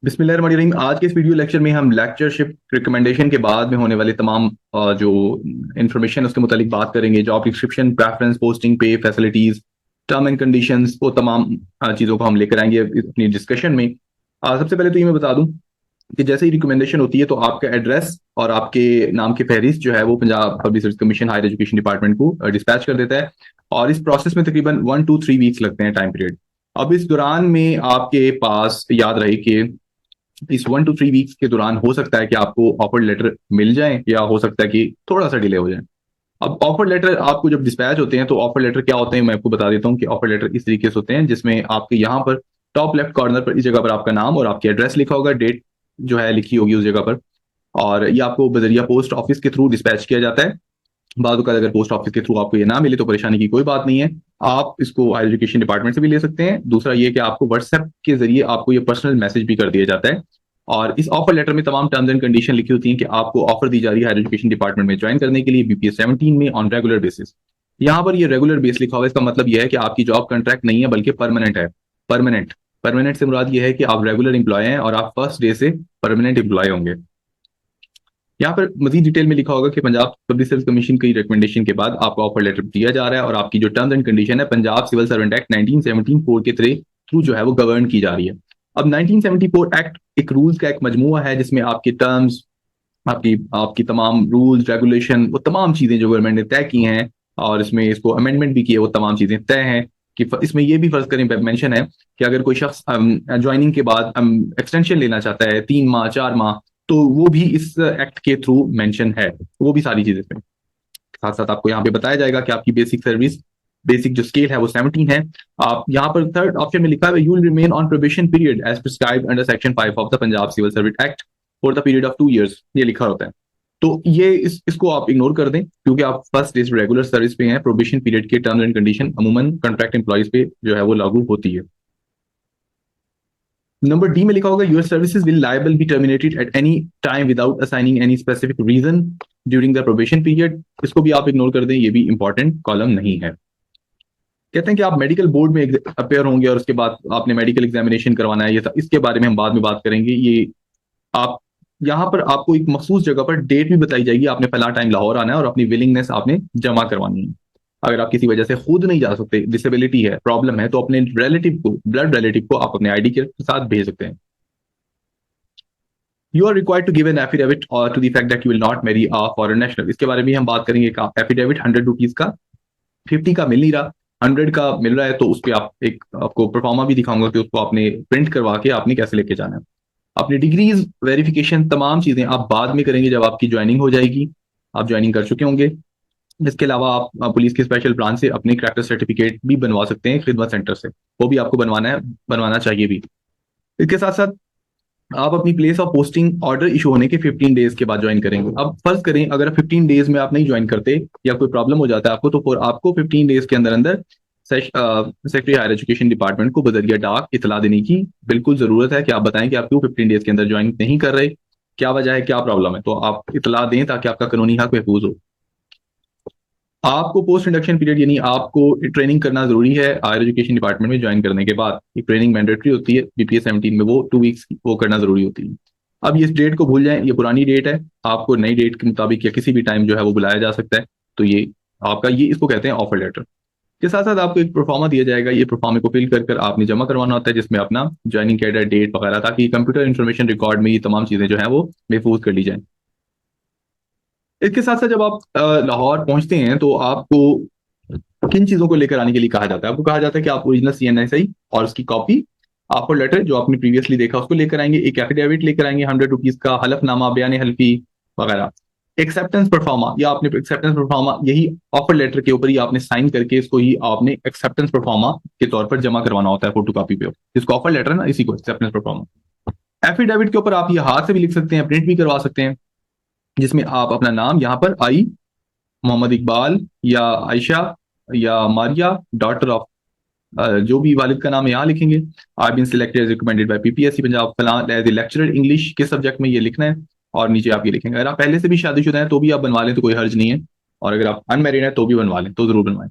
बिस्मिल्लाहिर्रहमानिर्रहीम। आज के इस वीडियो लेक्चर में हम लेक्चरशिप रिकमेंडेशन के बाद में होने वाले तमाम जो इन्फॉर्मेशन उसके मुतालिक बात करेंगे। जॉब डिस्क्रिप्शन, प्रेफरेंस, पोस्टिंग, पे, फैसिलिटीज, टर्म एंड कंडीशंस, वो तमाम चीज़ों को हम लेकर आएंगे अपनी डिस्कशन में। सबसे पहले तो ये मैं बता दूं कि जैसे ही रिकमेंडेशन होती है तो आपका एड्रेस और आपके नाम की फहरिस्त जो है वो Punjab public service commission higher education department को डिस्पैच कर देता है। और इस प्रोसेस में तकरीबन 1 to 3 वीक्स लगते हैं, टाइम पीरियड। अब इस दौरान में आपके पास याद रहे कि इस 1 to 3 वीक्स के दौरान हो सकता है कि आपको ऑफर लेटर मिल जाए या हो सकता है कि थोड़ा सा डिले हो जाए। अब ऑफर लेटर आपको जब डिस्पैच होते हैं तो ऑफर लेटर क्या होते हैं मैं आपको बता देता हूँ कि ऑफर लेटर इस तरीके से होते हैं जिसमें आपके यहाँ पर टॉप लेफ्ट कॉर्नर पर इस जगह पर आपका नाम और आपकी एड्रेस लिखा होगा, डेट जो है लिखी होगी उस जगह पर। और ये आपको बजरिया पोस्ट ऑफिस के थ्रू डिस्पैच किया जाता है। बाद अगर पोस्ट ऑफिस के थ्रू आपको ये ना मिले तो परेशानी की कोई बात नहीं है, आप इसको हायर एजुकेशन डिपार्टमेंट से भी ले सकते हैं। दूसरा ये कि आपको व्हाट्सएप के जरिए आपको ये पर्सनल मैसेज भी कर दिया जाता है। और इस ऑफर लेटर में तमाम टर्म्स एंड कंडीशन लिखी होती हैं कि आपको ऑफर दी जा रही है हायर एजुकेशन डिपार्टमेंट में ज्वाइन करने के लिए बीपीएस 17 में ऑन रेगुलर बेसिस। यहाँ पर ये रेगुलर बेस लिखा हुआ है, इसका मतलब यह है कि आपकी जॉब कॉन्ट्रैक्ट नहीं है बल्कि परमानेंट है। परमानेंट परमानेंट से मुराद ये है कि आप रेगुलर एम्प्लॉय हैं और आप फर्स्ट डे से परमानेंट एम्प्लॉय होंगे। यहाँ पर मजीद डिटेल में लिखा होगा कि पंजाब पब्लिक सर्विस कमीशन की रिकमेंडेशन के बाद आपको ऑफर लेटर दिया जा रहा है और आपकी जो टर्म्स एंड कंडीशन है पंजाब सिविल सर्वेंट एक्ट 1974 के थ्रू जो है वो गवर्न की जा रही है। अब 1974 एक्ट एक रूल्स का एक मजमूआ है जिसमें आपके टर्म्स, आपकी आपकी तमाम रूल्स रेगुलेशन, वो तमाम चीजें जो गवर्नमेंट ने तय की हैं और इसमें इसको अमेंडमेंट भी किए, वो तमाम चीजें तय हैं। कि इसमें ये भी फर्ज करें मेंशन है कि अगर कोई शख्स ज्वाइनिंग के बाद एक्सटेंशन लेना चाहता है 3 माह 4 माह, तो वो भी इस एक्ट के थ्रू मेंशन है। वो भी सारी चीजें इसमें साथ साथ आपको यहाँ पे बताया जाएगा कि आपकी बेसिक सर्विस, बेसिक जो स्केल है वो 17 है। आप यहाँ पर थर्ड ऑप्शन में लिखा है you will remain on probation period as prescribed under section 5 of the Punjab civil service act for the period of 2 years, ये लिखा होता है। तो ये इसको आप इग्नोर कर दें क्योंकि आप फर्स्ट डे रेगुलर सर्विस पे हैं। प्रोबेशन पीरियड के टर्म्स एंड कंडीशन अमूमन कॉन्ट्रैक्ट एम्प्लॉइज पे जो है वो लागू होती है। नंबर डी में लिखा होगा your services will liable be terminated at any time without assigning any specific reason during the probation period. इसको भी आप इग्नोर कर दें, ये भी इंपॉर्टेंट कॉलम नहीं है। कहते हैं कि आप मेडिकल बोर्ड में अपेयर होंगे और उसके बाद आपने मेडिकल एग्जामिनेशन करवाना है, ये इसके बारे में हम बाद में बात करेंगे। ये आप यहाँ पर आपको एक मखसूस जगह पर डेट भी बताई जाएगी, आपने फला टाइम लाहौर आना है और अपनी विलिंगनेस आपने जमा करवानी है। अगर आप किसी वजह से खुद नहीं जा सकते, डिसेबिलिटी है, प्रॉब्लम है, तो अपने रिलेटिव को, ब्लड रिलेटिव को आप अपने आईडी के साथ भेज सकते हैं। You are required to give an affidavit और to the fact that you will not marry a foreign national. इसके बारे में हम बात करेंगे। एफिडेविट 100 रुपीज का, 50 का मिल नहीं रहा, 100 का मिल रहा है, तो उस पर आप एक आपको परफॉर्मा भी दिखाऊंगा कि उसको आपने प्रिंट करवा के आपने कैसे लेके जाना है। अपनी डिग्रीज वेरिफिकेशन तमाम चीजें आप बाद में करेंगे जब आपकी ज्वाइनिंग हो जाएगी, आप ज्वाइनिंग कर चुके होंगे। इसके अलावा आप पुलिस के स्पेशल ब्रांच से अपने करैक्टर सर्टिफिकेट भी बनवा सकते हैं खिदमत सेंटर से, वो भी आपको बनवाना है, बनवाना चाहिए भी। इसके साथ साथ आप अपनी place of posting order issue होने के 15 डेज के बाद ज्वाइन करेंगे। अब फर्ज करें अगर 15 डेज में आप नहीं ज्वाइन करते या कोई प्रॉब्लम हो जाता है आपको, तो फिर आपको 15 डेज के अंदर अंदर सेक्रेटरी हायर एजुकेशन डिपार्टमेंट को बजरिया डाक इतला देने की बिल्कुल जरूरत है कि आप बताएं कि आप क्यों 15 डेज के अंदर ज्वाइन नहीं कर रहे, क्या वजह है, क्या प्रॉब्लम है, तो आप इतला दें ताकि आपका कानूनी हक महफूज हो। आपको पोस्ट इंडक्शन पीरियड यानी आपको ट्रेनिंग करना जरूरी है हायर एजुकेशन डिपार्टमेंट में ज्वाइन करने के बाद। एक ट्रेनिंग मैंडेटरी होती है बीपीएस 17 में, वो 2 वीक्स वो करना जरूरी होती है। अब ये इस डेट को भूल जाएं, ये पुरानी डेट है, आपको नई डेट के मुताबिक या किसी भी टाइम जो है वो बुलाया जा सकता है। तो ये आपका, ये इसको कहते हैं ऑफर लेटर। के साथ साथ आपको एक प्रोफार्मा दिया जाएगा, ये प्रोफार्मे को फिल कर आपने जमा करवाना होता है जिसमें अपना ज्वाइनिंग कैडर, डेट वगैरह, ताकि कंप्यूटर इंफॉर्मेशन रिकॉर्ड में ये तमाम चीजें जो है वो महफूज कर ली जाए। इसके साथ साथ जब आप लाहौर पहुंचते हैं तो आपको किन चीजों को लेकर आने के लिए कहा जाता है? आपको कहा जाता है कि आप ओरिजिनल सीएनएसआई और उसकी कॉपी, ऑफर लेटर जो आपने प्रीवियसली देखा उसको लेकर आएंगे, एक एफिडेविट लेकर आएंगे 100 रुपीज का, हलफनामा, बयान हल्फी वगैरह, एक्सेप्टेंस परफॉर्मा, या आपने एक्सेप्टेंस परफॉर्मा यही ऑफर लेटर के ऊपर ही आपने साइन करके इसको ही आपने एक्सेप्टेंस परफॉर्मा के तौर पर जमा करवाना होता है फोटो कॉपी पे। जिसको ऑफर लेटर है ना, इसी को एक्सेप्टेंस परफॉर्मा। एफिडेविट के ऊपर आप ये हाथ से भी लिख सकते हैं, प्रिंट भी करवा सकते हैं, जिसमें आप अपना नाम यहाँ पर आई मोहम्मद इकबाल या आयशा या मारिया डॉटर ऑफ, जो भी वालिद का नाम है यहाँ लिखेंगे। I been selected as recommended by PPSC Punjab फलां एज ए लेक्चरर इंग्लिश, किस सब्जेक्ट में ये लिखना है, और नीचे आप ये लिखेंगे। अगर आप पहले से भी शादीशुदा हैं तो भी आप बनवा लें तो कोई हर्ज नहीं है, और अगर आप अनमैरिड हैं तो भी बनवा लें, तो जरूर बनवाएं।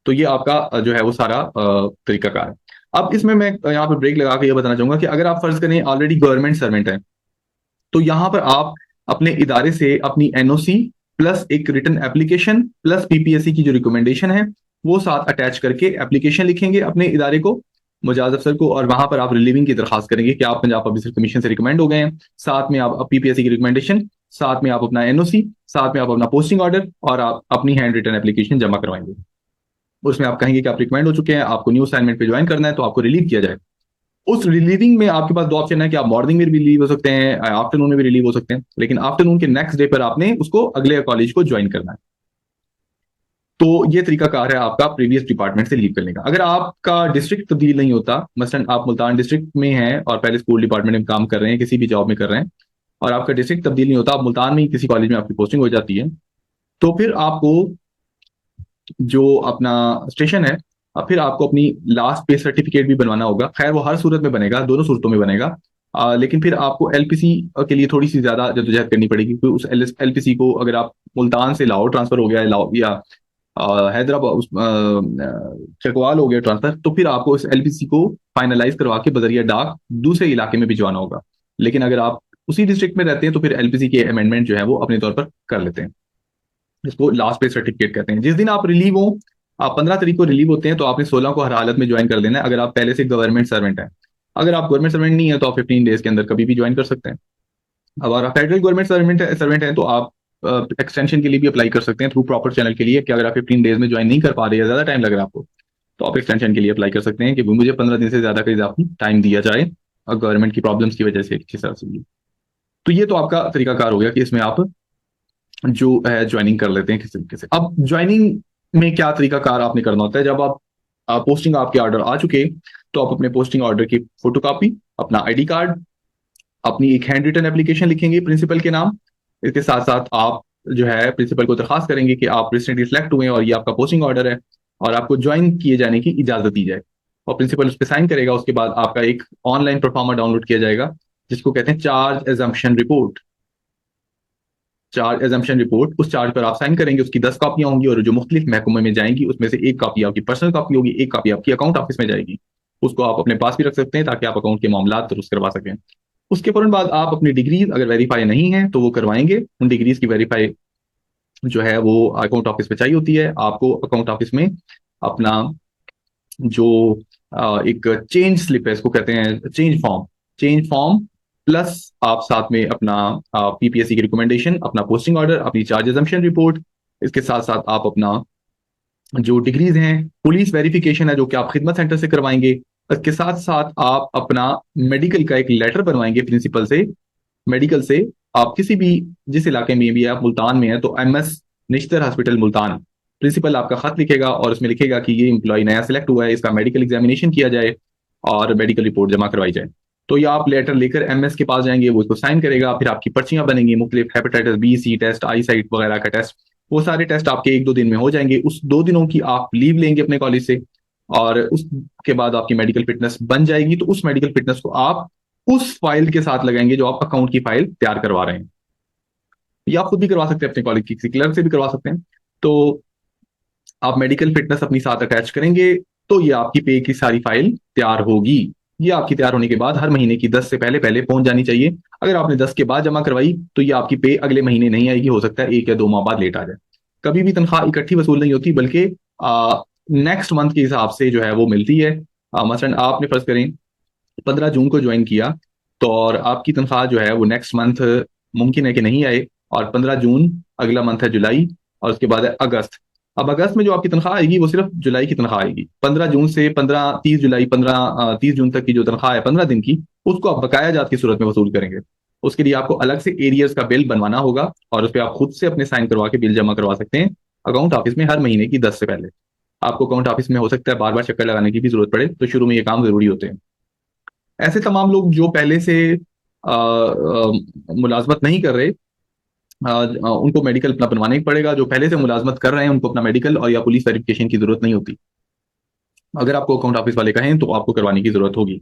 तो ये आपका जो है वो सारा तरीकाकार है। अब इसमें मैं यहाँ पर ब्रेक लगा के ये बताना चाहूंगा कि अगर आप फर्ज करें ऑलरेडी गवर्नमेंट सर्वेंट है, तो यहाँ पर आप अपने इदारे से अपनी एनओसी प्लस एक रिटन एप्लीकेशन प्लस पीपीएससी की जो रिकमेंडेशन है वो साथ अटैच करके एप्लीकेशन लिखेंगे अपने इदारे को, मुजाज अफसर को, और वहां पर आप रिलीविंग की दरखास्त करेंगे कि आप पंजाब पब्लिक सर्विस कमीशन से रिकमेंड हो गए हैं। साथ में आप पीपीएससी की रिकमेंडेशन, साथ में आप अपना एनओसी, साथ में आप अपना पोस्टिंग ऑर्डर और आप अपनी हैंड रिटन एप्लीकेशन जमा करवाएंगे। उसमें आप कहेंगे कि आप रिकमेंड हो चुके हैं, आपको न्यू असाइनमेंट पे ज्वाइन करना है, तो आपको रिलीव किया जाए। उस रिलीविंग में आपके पास दो ऑप्शन है कि आप मॉर्निंग में भी रिलीव हो सकते हैं, आफ्टरनून में भी रिलीव हो सकते हैं, लेकिन आफ्टरनून के नेक्स्ट डे पर आपने उसको अगले कॉलेज को ज्वाइन करना है। तो ये तरीकाकार है आपका प्रीवियस डिपार्टमेंट से लीव करने का। अगर आपका डिस्ट्रिक्ट तब्दील नहीं होता, मसलन आप मुल्तान डिस्ट्रिक्ट में हैं और पहले स्कूल डिपार्टमेंट में काम कर रहे हैं, किसी भी जॉब में कर रहे हैं, और आपका डिस्ट्रिक्ट तब्दील नहीं होता, आप मुल्तान में ही किसी कॉलेज में आपकी पोस्टिंग हो जाती है, तो फिर आपको जो अपना स्टेशन है, अब फिर आपको अपनी लास्ट पे सर्टिफिकेट भी बनवाना होगा। खैर वो हर सूरत में बनेगा, दोनों सूरतों में बनेगा, लेकिन फिर आपको एलपीसी के लिए थोड़ी सी ज्यादा जद्दोजहद करनी पड़ेगी, क्योंकि उस एलपीसी को अगर आप मुल्तान से लाहौर ट्रांसफर हो गया, लाहौर या हैदराबाद चकवाल हो गया ट्रांसफर, तो फिर आपको इस एलपीसी को फाइनलाइज करवा के बजरिया डाक दूसरे इलाके में भिजवाना होगा। लेकिन अगर आप उसी डिस्ट्रिक्ट में रहते हैं तो फिर एलपीसी के अमेंडमेंट जो है वो अपने तौर पर कर लेते हैं, इसको लास्ट पे सर्टिफिकेट कहते हैं। जिस दिन आप रिलीव हो, आप 15 तारीख को रिलीव होते हैं, तो आपने 16 को हर हालत में ज्वाइन कर लेना है, अगर आप पहले से गवर्नमेंट सर्वेंट हैं। अगर आप गवर्नमेंट सर्वेंट नहीं है तो आप 15 डेज के अंदर कभी भी ज्वाइन कर सकते हैं। अब अगर आप फेडरल गवर्नमेंट सर्वेंट हैं तो आप एक्सटेंशन के लिए भी अप्लाई कर सकते हैं थ्रू प्रॉपर चैनल के लिए, कि अगर आप 15 डेज में ज्वाइन नहीं कर पा रहे हैं, ज्यादा टाइम लग रहा है आपको, तो आप एक्सटेंशन के लिए अप्लाई कर सकते हैं कि मुझे 15 दिन से ज्यादा का इजाफी टाइम दिया जाए, और गवर्नमेंट की प्रॉब्लम्स की वजह से किसी तरह से भी। तो ये तो आपका तरीकाकार हो गया कि इसमें आप जो है ज्वाइनिंग कर लेते हैं किसी तरीके से। अब ज्वाइनिंग में क्या तरीकाकार आपने करना होता है, जब आप पोस्टिंग आपके ऑर्डर आ चुके, तो आप अपने पोस्टिंग ऑर्डर की फोटोकॉपी, अपना आईडी कार्ड, अपनी एक हैंड रिटन एप्लीकेशन लिखेंगे प्रिंसिपल के नाम। इसके साथ साथ आप जो है प्रिंसिपल को दरखास्त करेंगे कि आप रिसेंटली सिलेक्ट हुए हैं और ये आपका पोस्टिंग ऑर्डर है और आपको ज्वाइन किए जाने की इजाजत दी जाए, और प्रिंसिपल उस पर साइन करेगा। उसके बाद आपका एक ऑनलाइन परफॉर्मा डाउनलोड किया जाएगा, जिसको कहते हैं charge assumption report. Charge assumption report, उस चार्ज पर आप साइन करेंगे, उसकी 10 कॉपियां होंगी, और जो मुख्तलिफ महकमे में जाएंगी उसमें से एक कॉपी आपकी पर्सनल कॉपी होगी, एक कॉपी आपकी अकाउंट ऑफिस में जाएगी। उसको आप अपने पास भी रख सकते हैं ताकि आप अकाउंट के मामला दुरुस्त करवा सकें। उसके फौरन बाद आप अपनी डिग्रीज अगर वेरीफाई नहीं है तो वो करवाएंगे। उन डिग्रीज की वेरीफाई जो है वो अकाउंट ऑफिस में चाहिए होती है। आपको अकाउंट ऑफिस में अपना जो एक चेंज स्लिप है, इसको कहते हैं चेंज फॉर्म प्लस आप साथ में अपना पीपीएससी की रिकमेंडेशन, अपना पोस्टिंग ऑर्डर, अपनी चार्ज एजम्पशन रिपोर्ट, इसके साथ साथ आप अपना जो डिग्रीज हैं, पुलिस वेरिफिकेशन है जो कि आप खिदमत सेंटर से करवाएंगे, इसके साथ साथ आप अपना मेडिकल का एक लेटर बनवाएंगे प्रिंसिपल से। मेडिकल से आप किसी भी जिस इलाके में भी आप मुल्तान में है तो MS Nishtar hospital Multan, principal आपका खत लिखेगा और उसमें लिखेगा कि ये एम्प्लॉय नया सिलेक्ट हुआ है, इसका मेडिकल एग्जामिनेशन किया जाए और मेडिकल रिपोर्ट जमा करवाई जाए। तो ये आप लेटर लेकर एमएस के पास जाएंगे, वो इसको साइन करेगा, फिर आपकी पर्चियां बनेंगी, मुख्तलिफ हेपेटाइटिस बी सी टेस्ट, आई साइट वगैरह का टेस्ट, वो सारे टेस्ट आपके 1-2 दिन में हो जाएंगे। उस 2 दिनों की आप लीव लेंगे अपने कॉलेज से, और उसके बाद आपकी मेडिकल फिटनेस बन जाएगी। तो उस मेडिकल फिटनेस को आप उस फाइल के साथ लगाएंगे जो आप अकाउंट की फाइल तैयार करवा रहे हैं, या आप खुद भी करवा सकते हैं, अपने कॉलेज की किसी क्लर्क से भी करवा सकते हैं। तो आप मेडिकल फिटनेस अपनी साथ अटैच करेंगे, तो ये आपकी पे की सारी फाइल तैयार होगी। ये आपकी तैयार होने के बाद हर महीने की 10 से पहले पहले पहुंच जानी चाहिए। अगर आपने 10 के बाद जमा करवाई तो ये आपकी पे अगले महीने नहीं आएगी, हो सकता है 1 या 2 माह बाद लेट आ जाए। कभी भी तनख्वाह इकट्ठी वसूल नहीं होती, बल्कि नेक्स्ट मंथ के हिसाब से जो है वो मिलती है। मसलन आपने फर्ज करें 15 जून को ज्वाइन किया, तो और आपकी तनख्वाह जो है वो नेक्स्ट मंथ मुमकिन है कि नहीं आए, और 15 जून अगला मंथ है जुलाई, और उसके बाद है अगस्त। अब अगस्त में जो आपकी तनख्वाह आएगी वो सिर्फ जुलाई की तनख्वाह आएगी। 15 जून से 30 जुलाई 30 जून तक की जो तनख्वाह है 15 दिन की, उसको आप बकाया जात की सूरत में वसूल करेंगे। उसके लिए आपको अलग से एरियर्स का बिल बनवाना होगा, और उस पर आप खुद से अपने साइन करवा के बिल जमा करवा सकते हैं अकाउंट ऑफिस में हर महीने की 10 से पहले। आपको अकाउंट ऑफिस में हो सकता है बार बार चक्कर लगाने की भी जरूरत पड़े, तो शुरू में ये काम जरूरी होते हैं। ऐसे तमाम लोग जो पहले से मुलाजमत नहीं कर रहे, उनको मेडिकल अपना बनवाना ही पड़ेगा। जो पहले से मुलाजमत कर रहे हैं उनको अपना मेडिकल और या पुलिस वेरिफिकेशन की जरूरत नहीं होती। अगर आपको अकाउंट ऑफिस वाले कहें तो आपको करवाने की जरूरत होगी।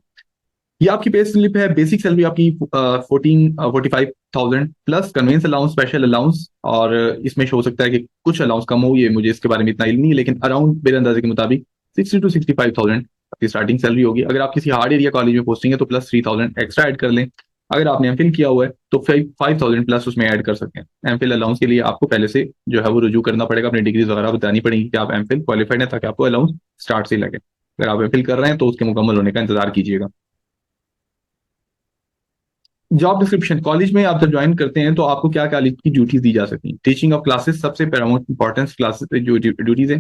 ये आपकी पे स्लिप है। बेसिक सैलरी आपकी 45,000 plus convince allowance, special allowance, और इसमें शो हो सकता है कि कुछ अलाउंस कम हो, ये मुझे इसके बारे में इतना इल्म नहीं है, लेकिन अराउंड मेरे अंदाजे के मुताबिक 60 to 65,000 आपकी स्टार्टिंग सैलरी होगी। अगर आप किसी हार्ड एरिया कॉलेज में पोस्टिंग है तो प्लस 3000 एक्स्ट्रा ऐड कर लें। अगर आपने एमफिल किया हुआ है तो 5000 प्लस उसमें ऐड कर सकते हैं। एमफिल अलाउंस के लिए आपको पहले से जो है वो रुजू करना पड़ेगा, अपनी डिग्रीज वगैरह बतानी पड़ेगी कि आप एमफिल क्वालिफाइड है, ताकि आपको अलाउंस स्टार्ट से ही लगे। अगर आप एमफिल कर रहे हैं तो उसके मुकम्मल होने का इंतजार कीजिएगा। जॉब डिस्क्रिप्शन, कॉलेज में आप जब ज्वाइन करते हैं तो आपको क्या क्या की ड्यूटीज दी जा सकती हैं। टीचिंग ऑफ क्लासेस सबसे पैरामाउंट इंपॉर्टेंस क्लासेस जो ड्यूटीज है।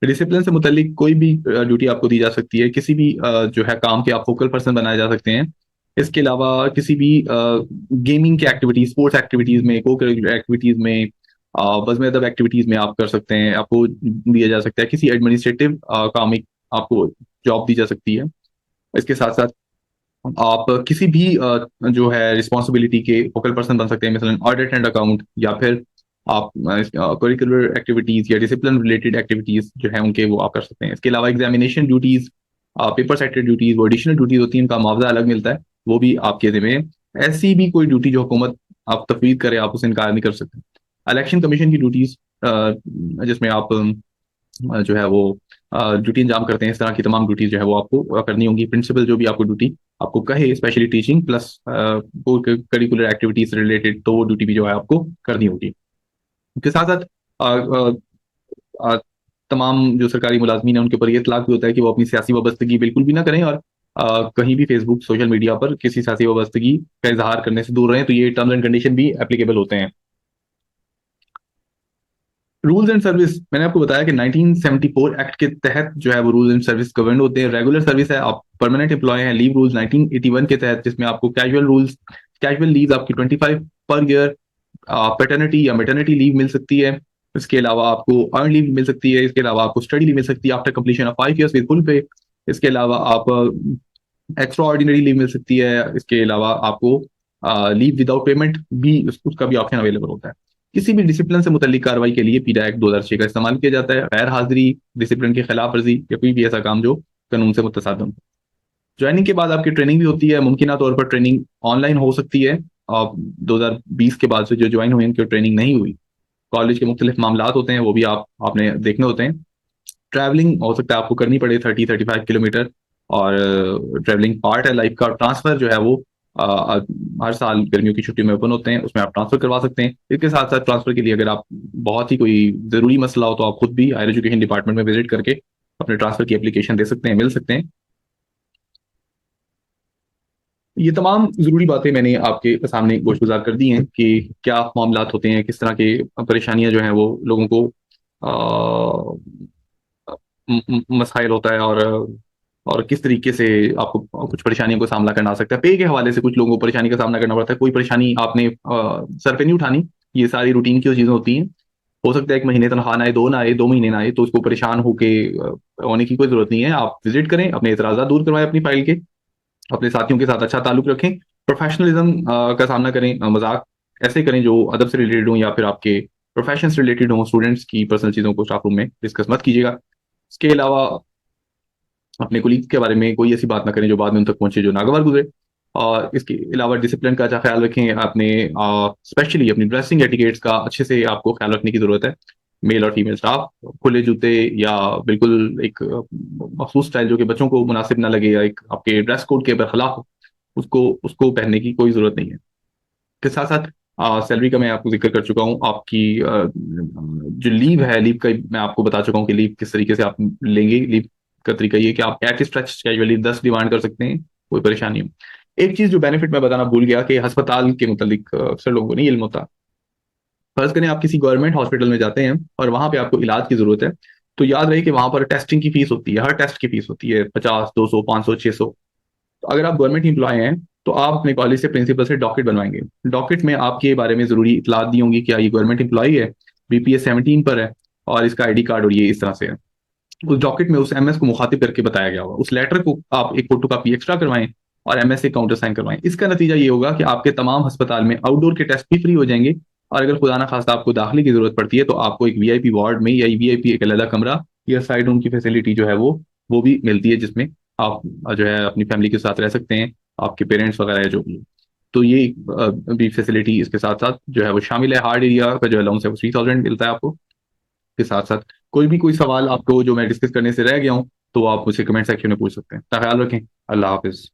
डिसिप्लिन से मुतल्लिक कोई भी ड्यूटी आपको दी जा सकती है। किसी भी जो है काम के आप फोकल पर्सन बनाए जा सकते हैं। इसके अलावा किसी भी गेमिंग की एक्टिविटीज, स्पोर्ट्स एक्टिविटीज में, को करिकुलर एक्टिविटीज में, बज़्म अदब एक्टिविटीज में आप कर सकते हैं। आपको दिया जा सकता है किसी एडमिनिस्ट्रेटिव काम में आपको जॉब दी जा सकती है। इसके साथ साथ आप किसी भी जो है रिस्पॉन्सिबिलिटी के फोकल पर्सन बन सकते हैं, मिसालन ऑडिट एंड अकाउंट, या फिर आप करिकुलर एक्टिविटीज या डिसिप्लिन रिलेटेड एक्टिविटीज जो है उनके वो आप कर सकते हैं। इसके अलावा examination duties, paper sector duties, वो एडिशनल ड्यूटीज होती हैं, उनका मुआवजा अलग मिलता है, वो भी आपके जिम्मे है। ऐसी भी कोई ड्यूटी जो हुकूमत आप तफवीज करे आप उसे इनकार नहीं कर सकते। इलेक्शन कमीशन की ड्यूटीज जिसमें आप जो है वो ड्यूटी अंजाम करते हैं, इस तरह की तमाम ड्यूटीज जो है वो आपको करनी होंगी। प्रिंसिपल जो भी आपको ड्यूटी आपको कहे, specially teaching plus curricular activities related, तो वो ड्यूटी भी जो है आपको करनी होगी। इसके साथ साथ तमाम जो सरकारी मुलाजमीन है उनके ऊपर ये इतलाक भी होता है कि वो अपनी सियासी वाबस्तगी बिल्कुल भी ना करें, और कहीं भी फेसबुक, सोशल मीडिया पर किसी सियासी वाबस्तगी का इजहार करने से दूर रहें। तो ये टर्म्स एंड कंडीशन भी एप्लीकेबल होते हैं। रूल्स एंड सर्विस, मैंने आपको बताया कि 1974 एक्ट के तहत जो है वो रूल्स एंड सर्विस गवर्न होते हैं। रेगुलर सर्विस है, आप परमानेंट एम्प्लॉय हैं। लीव रूल्स 1981 के तहत, जिसमें आपको कैजुअल लीव आपकी 25 पर ईयर पैटर्निटी या मेटर्निटी लीव मिल सकती है। इसके अलावा आपको अर्न लीव मिल सकती है। इसके अलावा आपको स्टडी लीव मिल सकती है after completion of 5 years with full पे। इसके अलावा आप एक्स्ट्रा ऑर्डिनरी लीव मिल सकती है। इसके अलावा आपको लीव विदाउट पेमेंट भी, उसका भी ऑप्शन अवेलेबल होता है। किसी भी डिसिप्लिन से मुतल्लिक कार्रवाई के लिए पीडा एक्ट 2006 का इस्तेमाल किया जाता है। गैर हाजिरी, डिसिप्लिन की खिलाफ वर्जी या कोई भी ऐसा काम जो कानून से मुतसादम। ज्वाइनिंग के बाद आपकी ट्रेनिंग भी होती है। मुमकिन तौर पर ट्रेनिंग ऑनलाइन हो सकती है। आप 2020 के बाद से जो ज्वाइन हुए उनकी ट्रेनिंग नहीं हुई, कॉलेज के मुख्तलिफ मामलात होते हैं, वो भी आपने देखने होते हैं। ट्रैवलिंग हो सकता है आपको करनी पड़े 30-35 किलोमीटर, और ट्रैवलिंग पार्ट है लाइफ का। ट्रांसफर जो है वो हर साल गर्मियों की छुट्टी में ओपन होते हैं, उसमें आप ट्रांसफर करवा सकते हैं। इसके साथ साथ ट्रांसफर के लिए अगर आप बहुत ही कोई जरूरी मसला हो तो आप खुद भी हायर एजुकेशन डिपार्टमेंट में विजिट करके अपने ट्रांसफर की एप्लीकेशन दे सकते हैं, मिल सकते हैं। ये तमाम जरूरी बातें मैंने आपके सामने गोशगुजार कर दी हैं कि क्या मामलात होते हैं, किस तरह के परेशानियां जो हैं वो लोगों को मसाइल होता है, और किस तरीके से आपको कुछ परेशानियों का सामना करना आ सकता है। पे के हवाले से कुछ लोगों को परेशानी का सामना करना पड़ता है। कोई परेशानी आपने सर पे नहीं उठानी, ये सारी रूटीन की चीजें होती हैं। हो सकता है 1 महीने तनख्वाह ना आए, 2 ना आए, 2 महीने ना आए, तो उसको परेशान होके होने की कोई जरूरत नहीं है। आप विजिट करें, अपने इतराजा दूर करवाएं अपनी फाइल के, अपने साथियों के साथ अच्छा ताल्लुक रखें, प्रोफेशनलिज्म का सामना करें। मजाक ऐसे करें जो अदब से रिलेटेड हो या फिर आपके प्रोफेशन से रिलेटेड हो। स्टूडेंट्स की पर्सनल चीज़ों को स्टाफ रूम में डिस्कस मत कीजिएगा। इसके अलावा अपने कोलीग के बारे में कोई ऐसी बात ना करें जो बाद में उन तक पहुंचे, जो नागवार गुजरे। और इसके अलावा डिसिप्लिन का अच्छा ख्याल रखें। अपने स्पेशली अपनी ड्रेसिंग एटिकेट्स का अच्छे से आपको ख्याल रखने की जरूरत है। मेल और फीमेल स्टाफ खुले जूते या बिल्कुल एक मखसूस स्टाइल जो कि बच्चों को मुनासिब ना लगे, या एक आपके ड्रेस कोड के बरखिलाफ हो, उसको उसको पहनने की कोई जरूरत नहीं है। के साथ साथ सैलरी का मैं आपको जिक्र कर चुका हूँ। आपकी जो लीव है, लीव का मैं आपको बता चुका हूँ कि लीव किस तरीके से आप लेंगे। लीव का तरीका ये है कि आप एट स्ट्रेच कैजुअली 10 डिमांड कर सकते हैं, कोई परेशानी हो। एक चीज जो बेनिफिट मैं बताना भूल गया कि अस्पताल के मुतालिक अक्सर लोगों को नहीं इल्म होता। फर्ज करें आप किसी गवर्नमेंट हॉस्पिटल में जाते हैं और वहां पे आपको इलाज की जरूरत है, तो याद रहे कि वहां पर टेस्टिंग की फीस होती है। हर टेस्ट की फीस होती है 50, 200, 500, 600। तो अगर आप गवर्नमेंट एम्प्लॉय हैं तो आप अपने कॉलेज से प्रिंसिपल से डॉक्यूमेंट बनवाएंगे। डॉक्यूमेंट में आपके बारे में जरूरी इतलात दी होंगी, क्या ये गवर्नमेंट एम्प्लॉय है, BPS 17 पर है, और इसका ID कार्ड और ये इस तरह से है। उस डॉक्यूमेंट में उस MS को मुखातिब करके बताया गया होगा। उस लेटर को आप एक फोटो कापी एक्स्ट्रा करवाएं और MS से काउंटर साइन करवाएं। इसका नतीजा ये होगा कि आपके तमाम अस्पताल में आउटडोर के टेस्ट भी फ्री हो जाएंगे, और अगर खुदा ना खास्ता आपको दाखिले की जरूरत पड़ती है तो आपको एक VIP वार्ड में या VIP एक अलग कमरा या साइड रूम की फैसिलिटी जो है वो भी मिलती है, जिसमें आप जो है अपनी फैमिली के साथ रह सकते हैं, आपके पेरेंट्स वगैरह जो भी। तो ये भी फैसिलिटी इसके साथ साथ जो है वो शामिल है। हार्ड एरिया का जो अलाउंस है वो 3000 मिलता है आपको। के साथ साथ कोई सवाल आपको जो मैं डिस्कस करने से रह गया हूँ तो आप मुझसे कमेंट सेक्शन में पूछ सकते हैं। अपना ख्याल रखें। अल्लाह हाफिज।